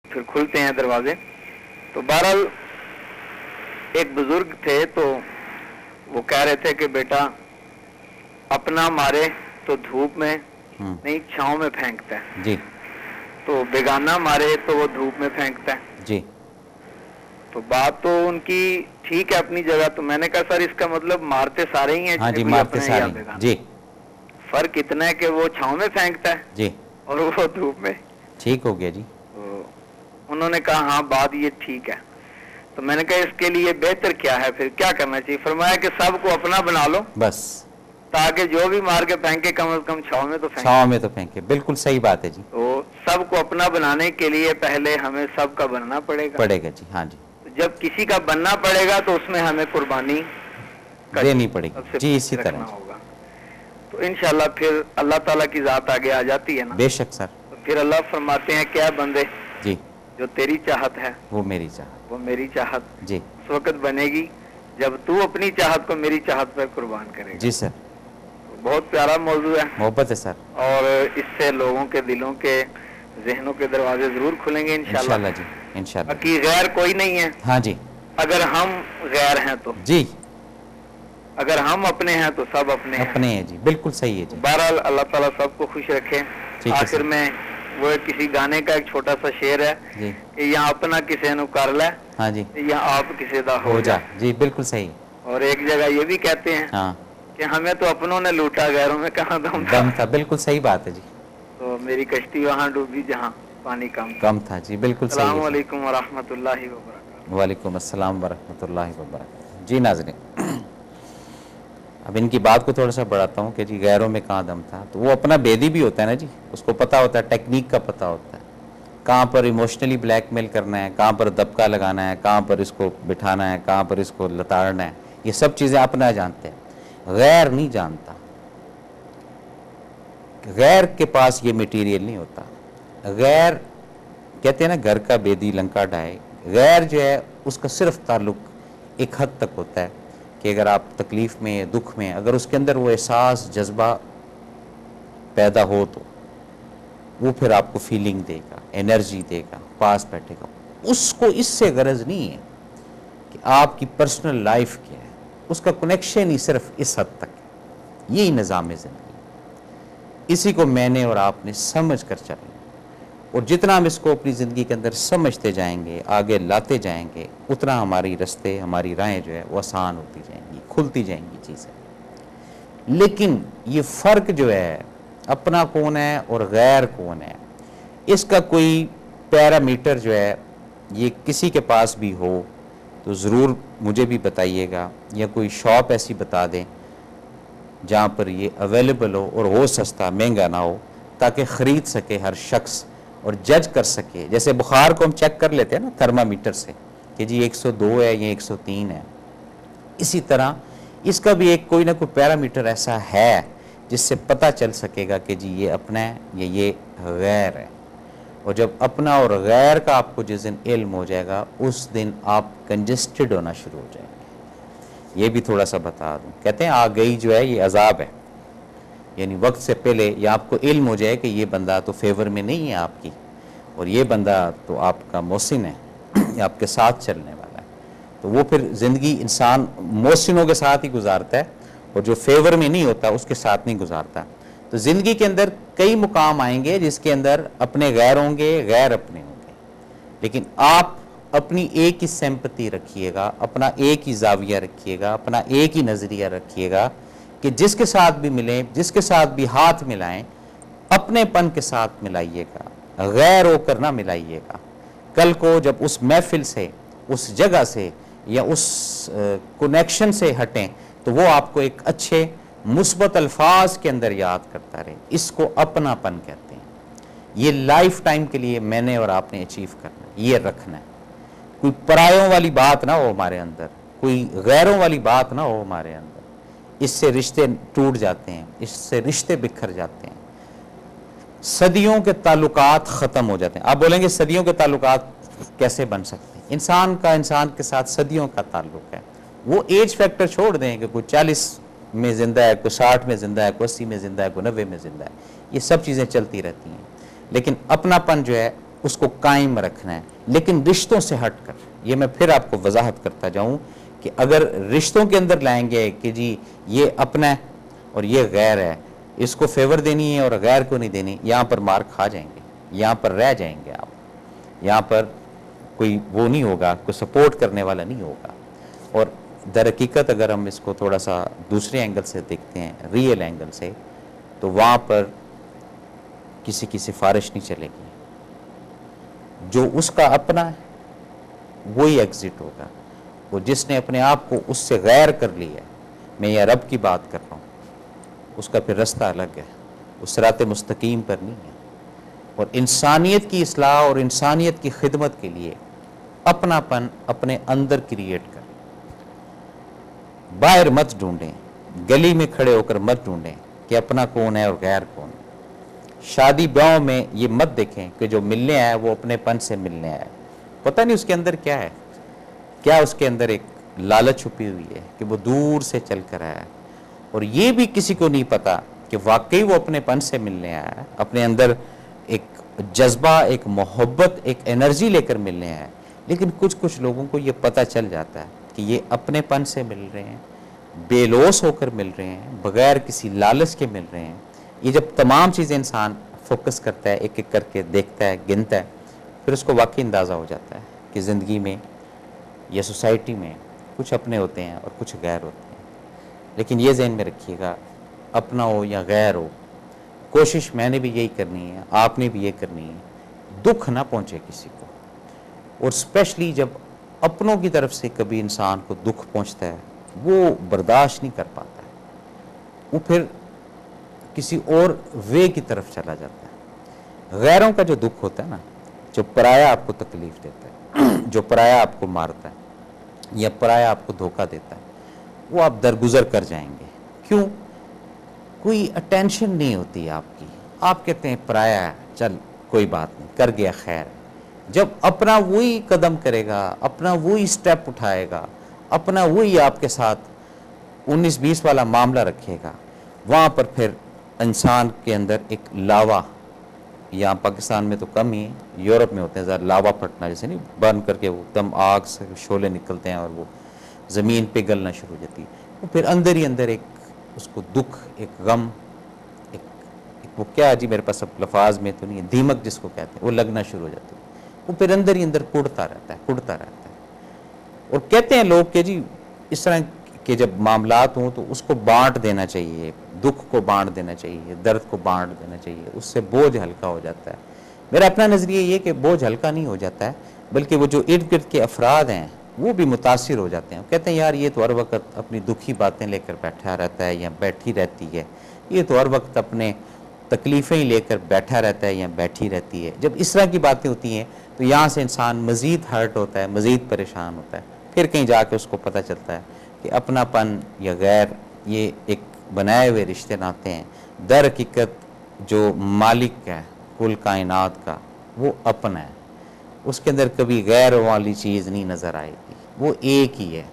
پھر کھلتے ہیں دروازے. تو بہرحال ایک بزرگ تھے تو وہ کہہ رہے تھے کہ بیٹا اپنا مارے تو دھوپ میں نہیں چھاؤں میں پھینکتا ہے جی. تو بیگانہ مارے تو وہ دھوپ میں پھینکتا ہے. جی. تو بات تو ان کی ٹھیک ہے اپنی جگہ. تو میں نے کہا سر اس کا مطلب مارتے سارے ہی ہیں ہاں چاہے جی، کوئی مارتے اپنا ہے یا سارے. بیگانہ. جی. فرق اتنا ہے کہ وہ چھاؤں میں پھینکتا ہے جی. اور وہ دھوپ میں. ٹھیک ہو گیا جی. تو انہوں نے کہا ہاں بات یہ ٹھیک ہے. تو میں نے کہا اس کے لیے بہتر کیا ہے، پھر کیا کرنا چاہیے؟ فرمایا کہ سب کو اپنا بنا لو بس تاکہ جو بھی مار کے پھینکے کم از کم چھاؤں میں تو پھینکے. چھاؤں میں تو پھینکے. بالکل صحیح بات ہے جی. تو سب کو اپنا بنانے کے لیے پہلے ہمیں سب کا بننا پڑے گا. جی. ہاں جی. جب کسی کا بننا پڑے گا تو اس میں ہمیں قربانی کا دینی پڑے گی سب سے جی. اسی طرح رکھنا جی. ہوگا. تو انشاءاللہ پھر اللہ تعالیٰ کی ذات آگے آ جاتی ہے نا. بے شک سر. تو پھر اللہ فرماتے ہیں کیا بندے جی. جو تیری چاہت ہے وہ میری چاہت. وہ میری چاہت جی. اس وقت بنے گی جب تو اپنی چاہت کو میری چاہت پر قربان کرے گا. جی سر. بہت پیارا موضوع ہے. محبت ہے سر. اور اس سے لوگوں کے دلوں کے ذہنوں کے دروازے ضرور کھلیں گے انشاءاللہ. انشاءاللہ جی. انشاءاللہ. باقی غیر کوئی نہیں ہے. ہاں جی. اگر ہم غیر ہیں تو جی. اگر ہم اپنے ہیں تو سب اپنے ہیں. اپنے ہیں جی. بالکل صحیح ہے جی. بہرحال اللہ تعالیٰ سب کو خوش رکھے. ٹھیک ہے آخر سر. میں وہ کسی گانے کا ایک چھوٹا سا شعر ہے جی. کہ یا اپنا کسے نو کر لے ہاں جی. یا آپ کسے دا ہو جا. جی. بالکل صحیح. اور ایک جگہ یہ بھی کہتے ہیں ہاں کہ ہمیں تو اپنوں نے لوٹا غیروں میں کہاں دم تھا. بالکل صحیح بات ہے جی. تو میری کشتی وہاں ڈوبی جہاں پانی کم تھا جی. بالکل صحیح ہے السلام سر. علیکم ورحمۃ اللہ وبرکاتہ. وعلیکم السلام ورحمۃ اللہ وبرکاتہ. جی ناظرین، اب ان کی بات کو تھوڑا سا بڑھاتا ہوں کہ جی غیروں میں کہاں دم تھا. تو وہ اپنا بیدی بھی ہوتا ہے نا جی. اس کو پتہ ہوتا ہے، ٹیکنیک کا پتہ ہوتا ہے، کہاں پر ایموشنلی بلیک میل کرنا ہے، کہاں پر دبکا لگانا ہے، کہاں پر اس کو بٹھانا ہے، کہاں پر اس کو لتاڑنا ہے. یہ سب چیزیں اپنا جانتے ہیں، غیر نہیں جانتا. غیر کے پاس یہ میٹیریل نہیں ہوتا. غیر کہتے ہیں نا گھر کا بیدی لنکا ڈھائے. غیر جو ہے اس کا صرف تعلق ایک حد تک ہوتا ہے کہ اگر آپ تکلیف میں، دکھ میں، اگر اس کے اندر وہ احساس، جذبہ پیدا ہو تو وہ پھر آپ کو فیلنگ دے گا، انرجی دے گا، پاس بیٹھے گا. اس کو اس سے غرض نہیں ہے کہ آپ کی پرسنل لائف کیا ہے. اس کا کنیکشن ہی صرف اس حد تک ہے. یہی نظام زندگی. اسی کو میں نے اور آپ نے سمجھ کر چلیں، اور جتنا ہم اس کو اپنی زندگی کے اندر سمجھتے جائیں گے، آگے لاتے جائیں گے، اتنا ہماری رستے، ہماری راہیں جو ہے وہ آسان ہوتی جائیں گی، کھلتی جائیں گی چیزیں. لیکن یہ فرق جو ہے اپنا کون ہے اور غیر کون ہے، اس کا کوئی پیرامیٹر جو ہے یہ کسی کے پاس بھی ہو تو ضرور مجھے بھی بتائیے گا، یا کوئی شاپ ایسی بتا دیں جہاں پر یہ اویلیبل ہو سستا، مہنگا نہ ہو، تاکہ خرید سکے ہر شخص اور جج کر سکے. جیسے بخار کو ہم چیک کر لیتے ہیں نا تھرمامیٹر سے کہ جی 102 ہے یا 103 ہے، اسی طرح اس کا بھی ایک کوئی نہ کوئی پیرامیٹر ایسا ہے جس سے پتہ چل سکے گا کہ جی یہ اپنا ہے یا یہ غیر ہے. اور جب اپنا اور غیر کا آپ کو جس دن علم ہو جائے گا اس دن آپ کنجسٹڈ ہونا شروع ہو جائیں گے. یہ بھی تھوڑا سا بتا دوں، کہتے ہیں آ گئی جو ہے یہ عذاب ہے. یعنی وقت سے پہلے یا آپ کو علم ہو جائے کہ یہ بندہ تو فیور میں نہیں ہے آپ کی، اور یہ بندہ تو آپ کا محسن ہے، یہ آپ کے ساتھ چلنے والا ہے. تو وہ پھر زندگی انسان محسنوں کے ساتھ ہی گزارتا ہے، اور جو فیور میں نہیں ہوتا اس کے ساتھ نہیں گزارتا. تو زندگی کے اندر کئی مقام آئیں گے جس کے اندر اپنے غیر ہوں گے، غیر اپنے ہوں گے. لیکن آپ اپنی ایک ہی سمپتی رکھیے گا، اپنا ایک ہی زاویہ رکھیے گا، اپنا ایک ہی نظریہ رکھیے گا کہ جس کے ساتھ بھی ملیں، جس کے ساتھ بھی ہاتھ ملائیں، اپنے پن کے ساتھ ملائیے گا، غیر ہو کر نہ ملائیے گا. کل کو جب اس محفل سے، اس جگہ سے یا اس کنیکشن سے ہٹیں تو وہ آپ کو ایک اچھے مثبت الفاظ کے اندر یاد کرتا رہے. اس کو اپنا پن کہتے ہیں. یہ لائف ٹائم کے لیے میں نے اور آپ نے اچیو کرنا ہے، یہ رکھنا ہے. کوئی پرایوں والی بات نہ ہو ہمارے اندر، کوئی غیروں والی بات نہ ہو ہمارے اندر. اس سے رشتے ٹوٹ جاتے ہیں، اس سے رشتے بکھر جاتے ہیں، صدیوں کے تعلقات ختم ہو جاتے ہیں. آپ بولیں گے صدیوں کے تعلقات کیسے بن سکتے ہیں؟ انسان کا انسان کے ساتھ صدیوں کا تعلق ہے. وہ ایج فیکٹر چھوڑ دیں کہ کوئی 40 میں زندہ ہے، کوئی 60 میں زندہ ہے، کوئی 80 میں زندہ ہے، کوئی 90 میں زندہ ہے. یہ سب چیزیں چلتی رہتی ہیں. لیکن اپنا پن جو ہے اس کو قائم رکھنا ہے، لیکن رشتوں سے ہٹ کر. یہ میں پھر آپ کو وضاحت کرتا جاؤں کہ اگر رشتوں کے اندر لائیں گے کہ جی یہ اپنا ہے اور یہ غیر ہے، اس کو فیور دینی ہے اور غیر کو نہیں دینی، یہاں پر مار کھا جائیں گے، یہاں پر رہ جائیں گے آپ. یہاں پر کوئی وہ نہیں ہوگا، کوئی سپورٹ کرنے والا نہیں ہوگا. اور در حقیقت اگر ہم اس کو تھوڑا سا دوسرے اینگل سے دیکھتے ہیں، ریئل اینگل سے، تو وہاں پر کسی کی سفارش نہیں چلے گی. جو اس کا اپنا ہے وہی ایگزٹ ہوگا. وہ جس نے اپنے آپ کو اس سے غیر کر لیا ہے، میں یہ رب کی بات کر رہا ہوں، اس کا پھر رستہ الگ ہے، وہ صراط مستقیم پر نہیں ہے. اور انسانیت کی اصلاح اور انسانیت کی خدمت کے لیے اپنا پن اپنے اندر کریٹ کر، باہر مت ڈھونڈیں، گلی میں کھڑے ہو کر مت ڈھونڈیں کہ اپنا کون ہے اور غیر کون ہے. شادی بیاہوں میں یہ مت دیکھیں کہ جو ملنے آئے وہ اپنے پن سے ملنے آئے، پتہ نہیں اس کے اندر کیا ہے، کیا اس کے اندر ایک لالچ چھپی ہوئی ہے کہ وہ دور سے چل کر آیا ہے. اور یہ بھی کسی کو نہیں پتا کہ واقعی وہ اپنے پن سے ملنے آیا ہے، اپنے اندر ایک جذبہ، ایک محبت، ایک انرجی لے کر ملنے آیا ہے. لیکن کچھ لوگوں کو یہ پتہ چل جاتا ہے کہ یہ اپنے پن سے مل رہے ہیں، بے لوث ہو کر مل رہے ہیں، بغیر کسی لالچ کے مل رہے ہیں. یہ جب تمام چیزیں انسان فوکس کرتا ہے، ایک ایک کر کے دیکھتا ہے، گنتا ہے، پھر اس کو واقعی اندازہ ہو جاتا ہے کہ زندگی میں یا سوسائٹی میں کچھ اپنے ہوتے ہیں اور کچھ غیر ہوتے ہیں. لیکن یہ ذہن میں رکھیے گا، اپنا ہو یا غیر ہو، کوشش میں نے بھی یہی کرنی ہے، آپ نے بھی یہ کرنی ہے، دکھ نہ پہنچے کسی کو. اور اسپیشلی جب اپنوں کی طرف سے کبھی انسان کو دکھ پہنچتا ہے، وہ برداشت نہیں کر پاتا ہے، وہ پھر کسی اور وے کی طرف چلا جاتا ہے. غیروں کا جو دکھ ہوتا ہے نا، جو پرایا آپ کو تکلیف دیتا ہے، جو پرایا آپ کو مارتا ہے یا پرایا آپ کو دھوکہ دیتا ہے، وہ آپ درگزر کر جائیں گے. کیوں؟ کوئی اٹینشن نہیں ہوتی آپ کی. آپ کہتے ہیں پرایا ہے، چل کوئی بات نہیں، کر گیا خیر. جب اپنا وہی قدم کرے گا، اپنا وہی سٹیپ اٹھائے گا، اپنا وہی آپ کے ساتھ 19-20 والا معاملہ رکھے گا، وہاں پر پھر انسان کے اندر ایک لاوا، یہاں پاکستان میں تو کم ہی ہے، یورپ میں ہوتے ہیں ذرا لاوا پھٹنا، جیسے نہیں برن کر کے وہ دم آگ سے شعلے نکلتے ہیں اور وہ زمین پہ گلنا شروع ہو جاتی ہے. وہ پھر اندر ہی اندر ایک اس کو دکھ، ایک غم، ایک وہ کیا جی میرے پاس اب لفاظ میں تو نہیں ہے، دیمک جس کو کہتے ہیں، وہ لگنا شروع ہو جاتی ہے. وہ پھر اندر ہی اندر کڑتا رہتا ہے. اور کہتے ہیں لوگ کہ جی اس طرح کہ جب معاملات ہوں تو اس کو بانٹ دینا چاہیے، دکھ کو بانٹ دینا چاہیے، درد کو بانٹ دینا چاہیے، اس سے بوجھ ہلکا ہو جاتا ہے. میرا اپنا نظریہ یہ کہ بوجھ ہلکا نہیں ہو جاتا ہے، بلکہ وہ جو ارد گرد کے افراد ہیں وہ بھی متاثر ہو جاتے ہیں. کہتے ہیں یار یہ تو ہر وقت اپنی دکھی باتیں لے کر بیٹھا رہتا ہے یا بیٹھی رہتی ہے، یہ تو ہر وقت اپنے تکلیفیں لے کر بیٹھا رہتا ہے یا بیٹھی رہتی ہے. جب اس طرح کی باتیں ہوتی ہیں تو یہاں سے انسان مزید ہرٹ ہوتا ہے، مزید پریشان ہوتا ہے. پھر کہیں جا کے اس کو پتہ چلتا ہے کہ اپنا پن یا غیر یہ ایک بنائے ہوئے رشتے ناتے ہیں. در حقیقت جو مالک ہے کل کائنات کا وہ اپنا ہے، اس کے اندر کبھی غیر والی چیز نہیں نظر آئے گی، وہ ایک ہی ہے.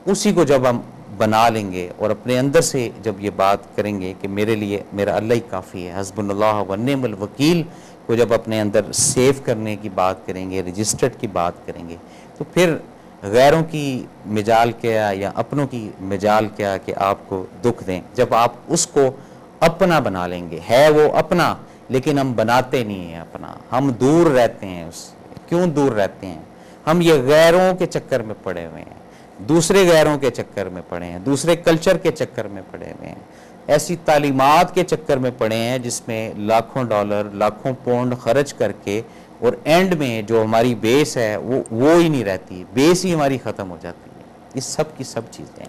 اسی کو جب ہم بنا لیں گے اور اپنے اندر سے جب یہ بات کریں گے کہ میرے لیے میرا اللہ ہی کافی ہے، حسبنا اللہ و نعم الوکیل کو جب اپنے اندر سیو کرنے کی بات کریں گے، رجسٹرڈ کی بات کریں گے، تو پھر غیروں کی مجال کیا یا اپنوں کی مجال کیا کہ آپ کو دکھ دیں. جب آپ اس کو اپنا بنا لیں گے، ہے وہ اپنا لیکن ہم بناتے نہیں ہیں اپنا، ہم دور رہتے ہیں. اس کیوں دور رہتے ہیں؟ ہم یہ غیروں کے چکر میں پڑے ہوئے ہیں، دوسرے غیروں کے چکر میں پڑے ہیں، دوسرے کلچر کے چکر میں پڑے ہوئے ہیں، ایسی تعلیمات کے چکر میں پڑے ہیں جس میں لاکھوں ڈالر، لاکھوں پاؤنڈ خرچ کر کے، اور اینڈ میں جو ہماری بیس ہے وہ ہی نہیں رہتی، بیس ہی ہماری ختم ہو جاتی ہے. یہ سب کی سب چیزیں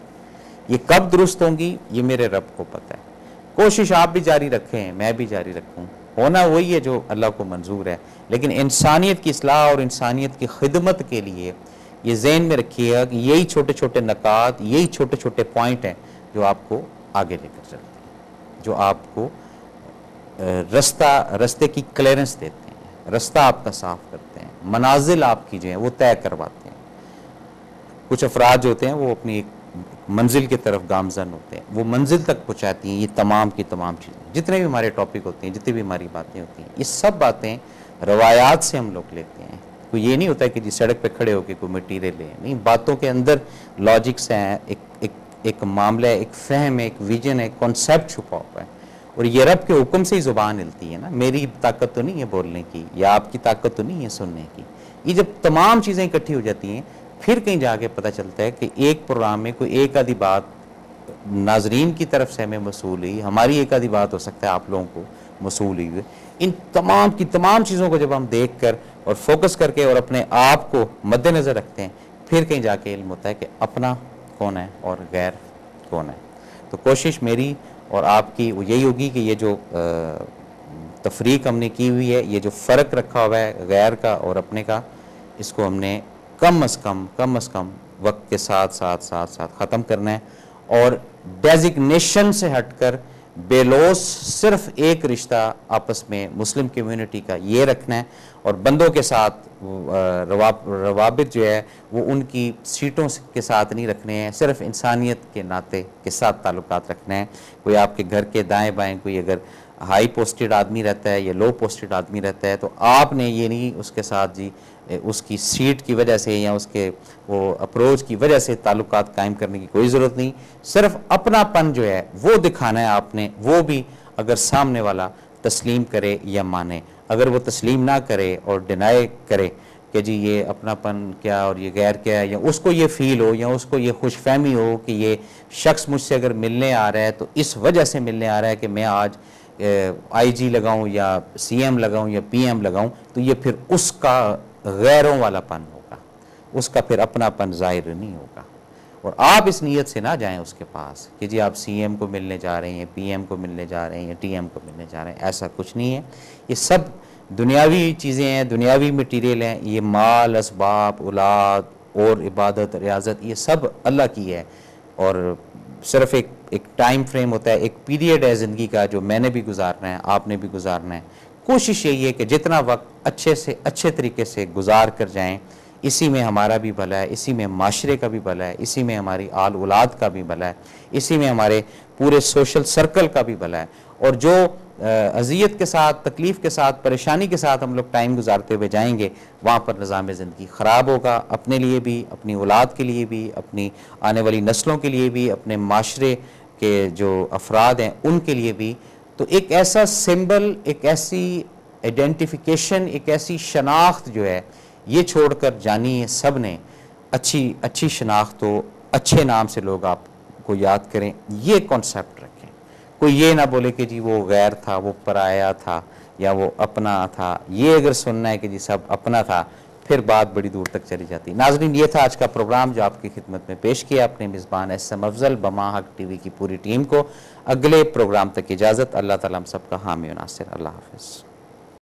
یہ کب درست ہوں گی یہ میرے رب کو پتہ ہے. کوشش آپ بھی جاری رکھیں، میں بھی جاری رکھوں، ہونا وہی ہے جو اللہ کو منظور ہے. لیکن انسانیت کی اصلاح اور انسانیت کی خدمت کے لیے یہ ذہن میں رکھیے گا کہ یہی چھوٹے چھوٹے نکات، یہی چھوٹے چھوٹے پوائنٹ ہیں جو آپ کو آگے لے کر چلتے ہیں، جو آپ کو رستے کی کلیئرنس دیتے ہیں، رستہ آپ کا صاف کرتے ہیں، منازل آپ کی جو ہیں وہ طے کرواتے ہیں. کچھ افراد جو ہوتے ہیں وہ اپنی ایک منزل کی طرف گامزن ہوتے ہیں، وہ منزل تک پہنچاتی ہیں یہ تمام کی تمام چیزیں، جتنے بھی ہمارے ٹاپک ہوتے ہیں، جتنی بھی ہماری باتیں ہوتی ہیں، یہ سب باتیں روایات سے ہم لوگ لیتے ہیں. کوئی یہ نہیں ہوتا ہے کہ جی سڑک پہ کھڑے ہو کے کوئی مٹیریل لیں, نہیں, باتوں کے اندر لاجکس ہیں, ایک معاملہ ہے, ایک فہم ہے, ایک ویژن ہے, کانسیپٹ چھپا ہوا ہے. اور یہ رب کے حکم سے ہی زبان ہلتی ہے نا, میری طاقت تو نہیں ہے بولنے کی, یا آپ کی طاقت تو نہیں ہے سننے کی. یہ جب تمام چیزیں اکٹھی ہو جاتی ہیں پھر کہیں جا کے پتہ چلتا ہے کہ ایک پروگرام میں کوئی ایک آدھی بات ناظرین کی طرف سے ہمیں موصول ہوئی, ہماری ایک آدھی بات ہو سکتا ہے آپ لوگوں کو موصول ہوئی. ان تمام کی تمام چیزوں کو جب ہم دیکھ کر اور فوکس کر کے اور اپنے آپ کو مد نظر رکھتے ہیں پھر کہیں جا کے علم ہوتا ہے کہ اپنا کون ہے اور غیر کون ہے. تو کوشش میری اور آپ کی وہ یہی ہوگی کہ یہ جو تفریق ہم نے کی ہوئی ہے, یہ جو فرق رکھا ہوا ہے غیر کا اور اپنے کا, اس کو ہم نے کم از کم وقت کے ساتھ ختم کرنا ہے. اور ڈیزگنیشن سے ہٹ کر بے لوث صرف ایک رشتہ آپس میں مسلم کمیونٹی کا یہ رکھنا ہے, اور بندوں کے ساتھ روابط جو ہے وہ ان کی سیٹوں کے ساتھ نہیں رکھنے ہیں, صرف انسانیت کے ناطے کے ساتھ تعلقات رکھنا ہے. کوئی آپ کے گھر کے دائیں بائیں کوئی اگر ہائی پوسٹڈ آدمی رہتا ہے یا لو پوسٹڈ آدمی رہتا ہے تو آپ نے یہ نہیں اس کے ساتھ جی اس کی سیٹ کی وجہ سے یا اس کے وہ اپروچ کی وجہ سے تعلقات قائم کرنے کی کوئی ضرورت نہیں. صرف اپنا پن جو ہے وہ دکھانا ہے آپ نے, وہ بھی اگر سامنے والا تسلیم کرے یا مانے. اگر وہ تسلیم نہ کرے اور ڈینائی کرے کہ جی یہ اپنا پن کیا اور یہ غیر کیا ہے, یا اس کو یہ فیل ہو یا اس کو یہ خوش فہمی ہو کہ یہ شخص مجھ سے اگر ملنے آ رہا ہے تو اس وجہ سے ملنے آ رہا ہے کہ میں آج آئی جی لگاؤں یا سی ایم لگاؤں یا پی ایم لگاؤں, تو یہ پھر اس کا غیروں والا پن ہوگا, اس کا پھر اپنا پن ظاہر نہیں ہوگا. اور آپ اس نیت سے نہ جائیں اس کے پاس کہ جی آپ سی ایم کو ملنے جا رہے ہیں, پی ایم کو ملنے جا رہے ہیں, یا ٹی ایم کو ملنے جا رہے ہیں. ایسا کچھ نہیں ہے. یہ سب دنیاوی چیزیں ہیں, دنیاوی مٹیریل ہیں. یہ مال, اسباب, اولاد اور عبادت, ریاضت, یہ سب اللہ کی ہے. اور صرف ایک ٹائم فریم ہوتا ہے, ایک پیریڈ ہے زندگی کا جو میں نے بھی گزارنا ہے, آپ نے بھی گزارنا ہے. کوشش یہی ہے کہ جتنا وقت اچھے سے اچھے طریقے سے گزار کر جائیں, اسی میں ہمارا بھی بھلا ہے, اسی میں معاشرے کا بھی بھلا ہے, اسی میں ہماری آل اولاد کا بھی بھلا ہے, اسی میں ہمارے پورے سوشل سرکل کا بھی بھلا ہے. اور جو اذیت کے ساتھ, تکلیف کے ساتھ, پریشانی کے ساتھ ہم لوگ ٹائم گزارتے ہوئے جائیں گے, وہاں پر نظام زندگی خراب ہوگا, اپنے لیے بھی, اپنی اولاد کے لیے بھی, اپنی آنے والی نسلوں کے لیے بھی, اپنے معاشرے کے جو افراد ہیں ان کے لیے بھی. تو ایک ایسا سمبل, ایک ایسی آئیڈینٹیفیکیشن, ایک ایسی شناخت جو ہے یہ چھوڑ کر جانی ہے سب نے. اچھی شناخت ہو, اچھے نام سے لوگ آپ کو یاد کریں, یہ کانسیپٹ رکھیں. کوئی یہ نہ بولے کہ جی وہ غیر تھا, وہ پرایا تھا, یا وہ اپنا تھا. یہ اگر سننا ہے کہ جی سب اپنا تھا, پھر بات بڑی دور تک چلی جاتی. ناظرین, یہ تھا آج کا پروگرام جو آپ کی خدمت میں پیش کیا اپنے میزبان ایس ایم افضل, بما حق ٹی وی کی پوری ٹیم کو. اگلے پروگرام تک اجازت. اللہ تعالیٰ ہم سب کا حامی و ناصر. اللہ حافظ.